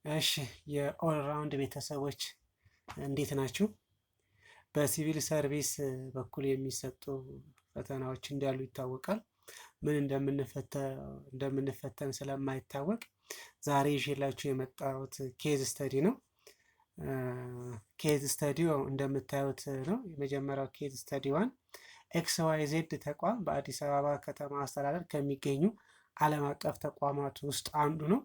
እሺ የኦል ራውንድ ቤተሰቦች እንዴት ናችሁ? በሲቪል ሰርቪስ በኩል የሚሰጡ ፈተናዎች እንዳሉ ይታወቃል። ምን እንደምንፈተን ስለማይታወቅ ዛሬ ይዤላችሁ የመጣሁት ኬዝ ስተዲ ነው። ኬዝ ስተዲው እንደምታዩት ነው። የመጀመሪያው ኬዝ ስተዲ ዋን XYZ ተቋም በአዲስ አበባ ከተማ አስተዳደር ከሚገኙ ዓለም አቀፍ ተቋማት ውስጥ አንዱ ነው።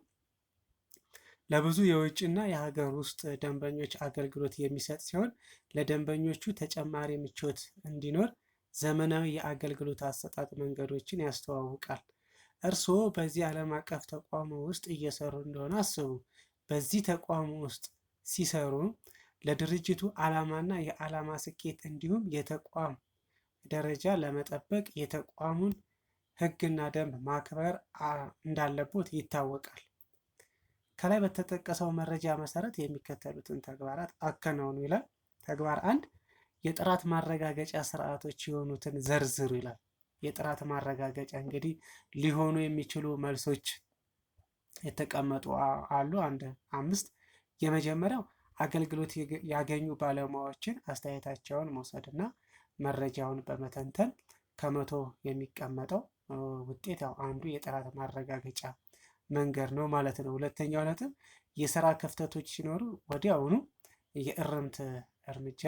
ለብዙ የውጭና የሀገር ውስጥ ደንበኞች አገልግሎት የሚሰጥ ሲሆን ለደንበኞቹ ተጨማሪ ምቾት እንዲኖር ዘመናዊ የአገልግሎት አሰጣጥ መንገዶችን ያስተዋውቃል። እርስዎ በዚህ ዓለም አቀፍ ተቋም ውስጥ እየሰሩ እንደሆነ አስቡ። በዚህ ተቋም ውስጥ ሲሰሩ ለድርጅቱ ዓላማና የዓላማ ስኬት እንዲሁም የተቋም ደረጃ ለመጠበቅ የተቋሙን ሕግና ደንብ ማክበር እንዳለቦት ይታወቃል። ከላይ በተጠቀሰው መረጃ መሰረት የሚከተሉትን ተግባራት አከናውኑ ይላል። ተግባር 1 የጥራት ማረጋገጫ ስርዓቶች የሆኑትን ዘርዝሩ ይላል። የጥራት ማረጋገጫ እንግዲህ ሊሆኑ የሚችሉ መልሶች የተቀመጡ አሉ። 5 የመጀመሪያው አገልግሎት ያገኙ ባለሙያዎችን አስተያየታቸውን መውሰድና መረጃውን በመተንተን ከመቶ የሚቀመጠው ውጤት ያው አንዱ የጥራት ማረጋገጫ መንገድ ነው ማለት ነው። ሁለተኛው ነጥብ የስራ ክፍተቶች ሲኖሩ ወዲያውኑ የእርምት እርምጃ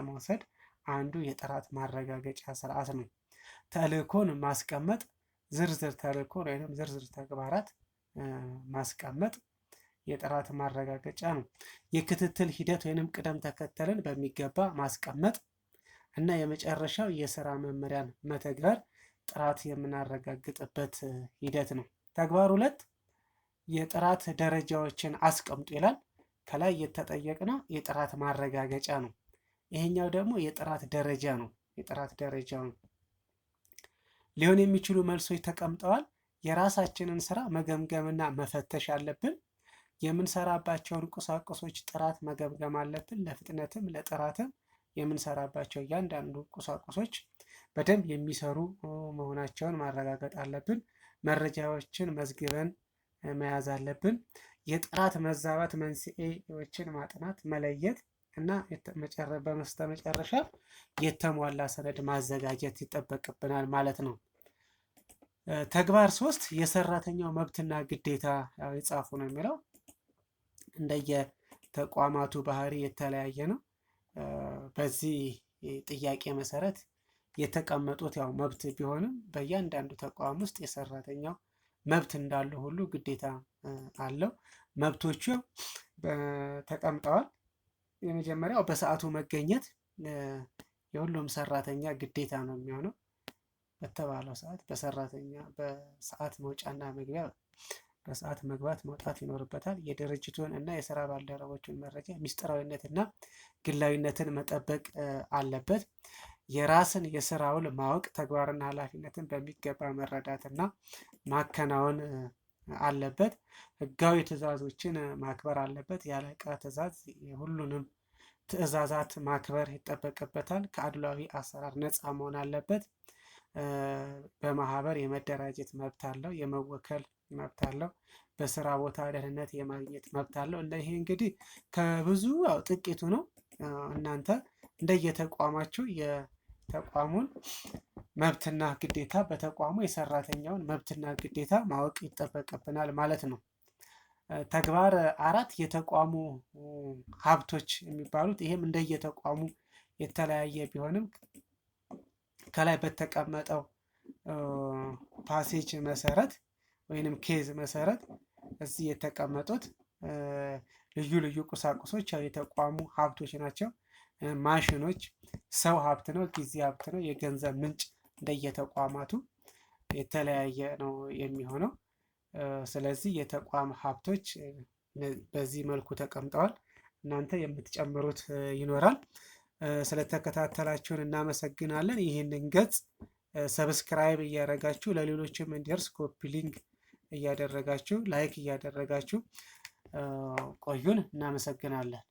መውሰድ አንዱ የጥራት ማረጋገጫ ስርዓት ነው። ተልእኮን ማስቀመጥ ዝርዝር ተልእኮ ወይም ዝርዝር ተግባራት ማስቀመጥ የጥራት ማረጋገጫ ነው። የክትትል ሂደት ወይንም ቅደም ተከተልን በሚገባ ማስቀመጥ እና የመጨረሻው የስራ መመሪያን መተግበር ጥራት የምናረጋግጥበት ሂደት ነው። ተግባር 2 የጥራት ደረጃዎችን አስቀምጡ ይላል። ከላይ የተጠየቅነው የጥራት ማረጋገጫ ነው። ይሄኛው ደግሞ የጥራት ደረጃ ነው። የጥራት ደረጃው ነው። ሊሆን የሚችሉ መልሶች ተቀምጠዋል። የራሳችንን ስራ መገምገምና መፈተሽ አለብን። የምንሰራባቸውን ቁሳቁሶች ጥራት መገምገም አለብን። ለፍጥነትም ለጥራትም የምንሰራባቸው እያንዳንዱ ቁሳቁሶች በደንብ የሚሰሩ መሆናቸውን ማረጋገጥ አለብን። መረጃዎችን መዝግበን መያዝ አለብን። የጥራት መዛባት መንስኤዎችን ማጥናት መለየት እና በመጨረሻ የተሟላ ሰነድ ማዘጋጀት ይጠበቅብናል ማለት ነው። ተግባር 3 የሰራተኛው መብትና ግዴታ ይጻፉ ነው የሚለው። እንደየ ተቋማቱ ባህሪ የተለያየ ነው። በዚህ ጥያቄ መሰረት የተቀመጡት ያው መብት ቢሆንም በእያንዳንዱ ተቋም ውስጥ የሰራተኛው መብት እንዳለ ሁሉ ግዴታ አለው። መብቶቹ ተቀምጠዋል። የመጀመሪያው በሰዓቱ መገኘት የሁሉም ሰራተኛ ግዴታ ነው የሚሆነው። በተባለው ሰዓት በሰዓት መውጫና መግቢያ በሰዓት መግባት መውጣት ይኖርበታል። የድርጅቱን እና የስራ ባልደረቦችን መረጃ ሚስጥራዊነትና ግላዊነትን መጠበቅ አለበት። የራስን የስራ ውል ማወቅ ተግባርና ኃላፊነትን በሚገባ መረዳትና ማከናወን አለበት። ህጋዊ ትዕዛዞችን ማክበር አለበት። የአለቃ ትዕዛዝ የሁሉንም ትዕዛዛት ማክበር ይጠበቅበታል። ከአድሏዊ አሰራር ነፃ መሆን አለበት። በማህበር የመደራጀት መብት አለው። የመወከል መብት አለው። በስራ ቦታ ደህንነት የማግኘት መብት አለው። ይሄ እንግዲህ ከብዙ ጥቂቱ ነው። እናንተ እንደየተቋማችሁ የተቋሙን መብትና ግዴታ በተቋሙ የሰራተኛውን መብትና ግዴታ ማወቅ ይጠበቅብናል ማለት ነው። ተግባር 4 የተቋሙ ሀብቶች የሚባሉት ይሄም እንደየተቋሙ የተለያየ ቢሆንም ከላይ በተቀመጠው ፓሴጅ መሰረት ወይንም ኬዝ መሰረት እዚህ የተቀመጡት ልዩ ልዩ ቁሳቁሶች ያው የተቋሙ ሀብቶች ናቸው። ማሽኖች፣ ሰው ሀብት ነው፣ ጊዜ ሀብት ነው። የገንዘብ ምንጭ እንደየተቋማቱ የተለያየ ነው የሚሆነው። ስለዚህ የተቋም ሀብቶች በዚህ መልኩ ተቀምጠዋል። እናንተ የምትጨምሩት ይኖራል። ስለተከታተላችሁን እናመሰግናለን። ይህንን ገጽ ሰብስክራይብ እያደረጋችሁ ለሌሎችም እንዲደርስ ኮፒ ሊንክ እያደረጋችሁ ላይክ እያደረጋችሁ ቆዩን። እናመሰግናለን።